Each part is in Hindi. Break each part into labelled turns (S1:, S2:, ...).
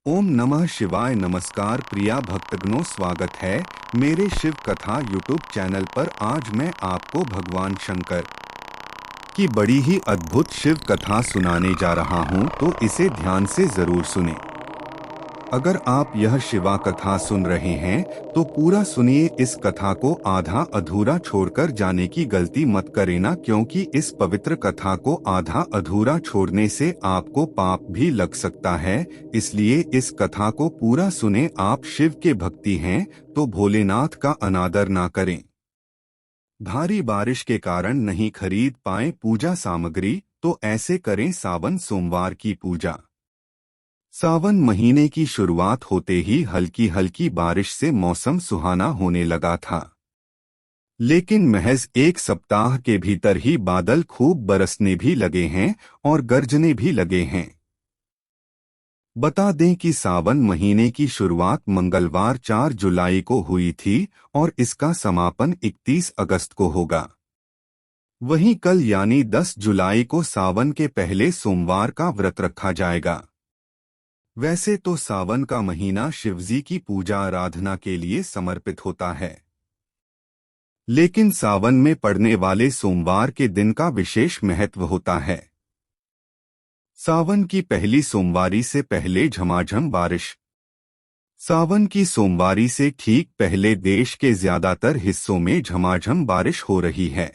S1: ओम नमः शिवाय। नमस्कार प्रिया भक्तगणों, स्वागत है मेरे शिव कथा यूट्यूब चैनल पर। आज मैं आपको भगवान शंकर की बड़ी ही अद्भुत शिव कथा सुनाने जा रहा हूं, तो इसे ध्यान से जरूर सुने। अगर आप यह शिवा कथा सुन रहे हैं तो पूरा सुनिए। इस कथा को आधा अधूरा छोड़कर जाने की गलती मत करें, क्योंकि इस पवित्र कथा को आधा अधूरा छोड़ने से आपको पाप भी लग सकता है। इसलिए इस कथा को पूरा सुने। आप शिव के भक्ति हैं तो भोलेनाथ का अनादर ना करें। भारी बारिश के कारण नहीं खरीद पाए पूजा सामग्री, तो ऐसे करें सावन सोमवार की पूजा। सावन महीने की शुरुआत होते ही हल्की हल्की बारिश से मौसम सुहाना होने लगा था, लेकिन महज एक सप्ताह के भीतर ही बादल खूब बरसने भी लगे हैं और गरजने भी लगे हैं। बता दें कि सावन महीने की शुरुआत मंगलवार 4 जुलाई को हुई थी और इसका समापन 31 अगस्त को होगा। वहीं कल यानी 10 जुलाई को सावन के पहले सोमवार का व्रत रखा जाएगा। वैसे तो सावन का महीना शिवजी की पूजा आराधना के लिए समर्पित होता है, लेकिन सावन में पड़ने वाले सोमवार के दिन का विशेष महत्व होता है। सावन की पहली सोमवारी से पहले झमाझम बारिश। सावन की सोमवारी से ठीक पहले देश के ज्यादातर हिस्सों में झमाझम बारिश हो रही है।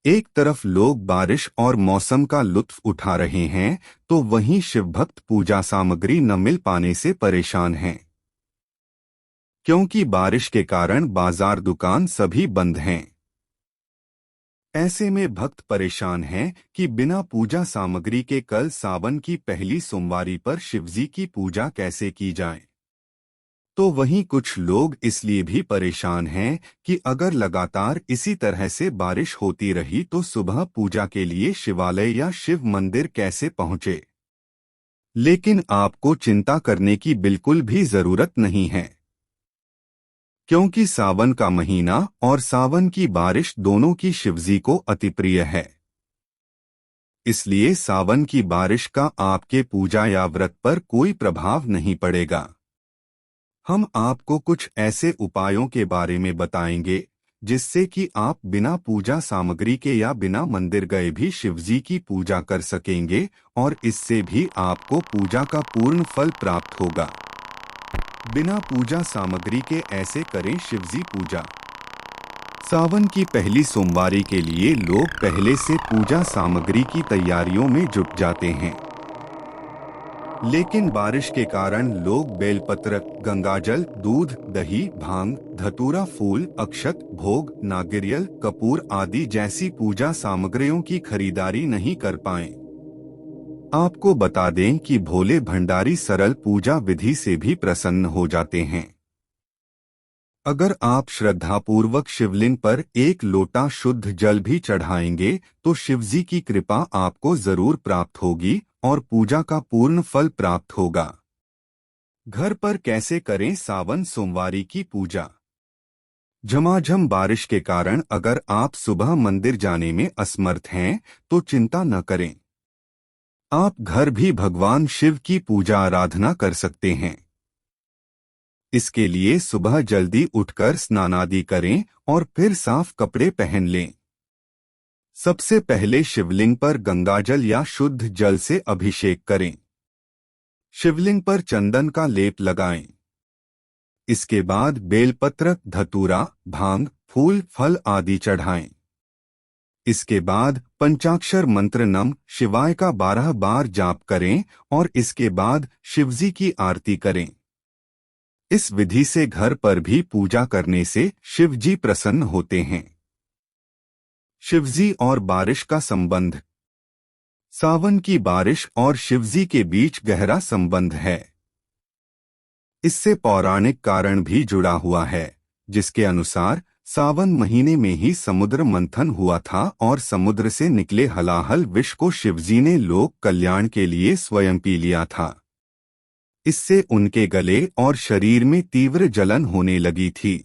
S1: एक तरफ लोग बारिश और मौसम का लुत्फ उठा रहे हैं, तो वहीं शिवभक्त पूजा सामग्री न मिल पाने से परेशान हैं, क्योंकि बारिश के कारण बाजार दुकान सभी बंद हैं। ऐसे में भक्त परेशान हैं कि बिना पूजा सामग्री के कल सावन की पहली सोमवारी पर शिवजी की पूजा कैसे की जाए। तो वहीं कुछ लोग इसलिए भी परेशान हैं कि अगर लगातार इसी तरह से बारिश होती रही तो सुबह पूजा के लिए शिवालय या शिव मंदिर कैसे पहुंचे। लेकिन आपको चिंता करने की बिल्कुल भी जरूरत नहीं है, क्योंकि सावन का महीना और सावन की बारिश दोनों की शिवजी को अति प्रिय है। इसलिए सावन की बारिश का आपके पूजा या व्रत पर कोई प्रभाव नहीं पड़ेगा। हम आपको कुछ ऐसे उपायों के बारे में बताएंगे जिससे कि आप बिना पूजा सामग्री के या बिना मंदिर गए भी शिवजी की पूजा कर सकेंगे, और इससे भी आपको पूजा का पूर्ण फल प्राप्त होगा। बिना पूजा सामग्री के ऐसे करें शिवजी पूजा। सावन की पहली सोमवारी के लिए लोग पहले से पूजा सामग्री की तैयारियों में जुट जाते हैं, लेकिन बारिश के कारण लोग बेलपत्र, गंगाजल, दूध, दही, भांग, धतूरा फूल, अक्षत, भोग, नारियल, कपूर आदि जैसी पूजा सामग्रियों की खरीदारी नहीं कर पाए। आपको बता दें कि भोले भंडारी सरल पूजा विधि से भी प्रसन्न हो जाते हैं। अगर आप श्रद्धापूर्वक शिवलिंग पर एक लोटा शुद्ध जल भी चढ़ाएंगे तो शिवजी की कृपा आपको जरूर प्राप्त होगी और पूजा का पूर्ण फल प्राप्त होगा। घर पर कैसे करें सावन सोमवारी की पूजा। झमाझम बारिश के कारण अगर आप सुबह मंदिर जाने में असमर्थ हैं तो चिंता न करें। आप घर भी भगवान शिव की पूजा आराधना कर सकते हैं। इसके लिए सुबह जल्दी उठकर स्नानादि करें और फिर साफ कपड़े पहन लें। सबसे पहले शिवलिंग पर गंगाजल या शुद्ध जल से अभिषेक करें। शिवलिंग पर चंदन का लेप लगाएं। इसके बाद बेलपत्र, धतूरा, भांग, फूल, फल आदि चढ़ाएं। इसके बाद पंचाक्षर मंत्र नमः शिवाय का 12 बार जाप करें और इसके बाद शिवजी की आरती करें। इस विधि से घर पर भी पूजा करने से शिवजी प्रसन्न होते हैं। शिवजी और बारिश का संबंध। सावन की बारिश और शिवजी के बीच गहरा संबंध है। इससे पौराणिक कारण भी जुड़ा हुआ है, जिसके अनुसार सावन महीने में ही समुद्र मंथन हुआ था और समुद्र से निकले हलाहल विष को शिवजी ने लोक कल्याण के लिए स्वयं पी लिया था। इससे उनके गले और शरीर में तीव्र जलन होने लगी थी।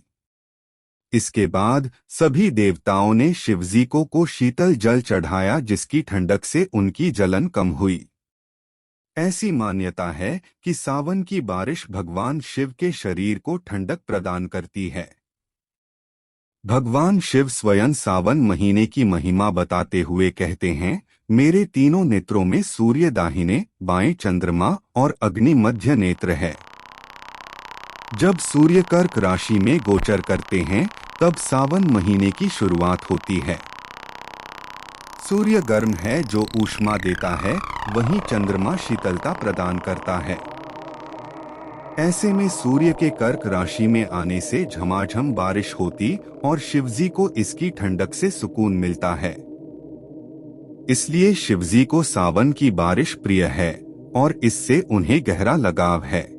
S1: इसके बाद सभी देवताओं ने शिवजी को शीतल जल चढ़ाया, जिसकी ठंडक से उनकी जलन कम हुई। ऐसी मान्यता है कि सावन की बारिश भगवान शिव के शरीर को ठंडक प्रदान करती है। भगवान शिव स्वयं सावन महीने की महिमा बताते हुए कहते हैं, मेरे तीनों नेत्रों में सूर्य दाहिने बाएं चंद्रमा और अग्नि मध्य नेत्र है। जब सूर्य कर्क राशि में गोचर करते हैं तब सावन महीने की शुरुआत होती है। सूर्य गर्म है जो ऊष्मा देता है, वहीं चंद्रमा शीतलता प्रदान करता है। ऐसे में सूर्य के कर्क राशि में आने से झमाझम बारिश होती और शिवजी को इसकी ठंडक से सुकून मिलता है। इसलिए शिवजी को सावन की बारिश प्रिय है और इससे उन्हें गहरा लगाव है।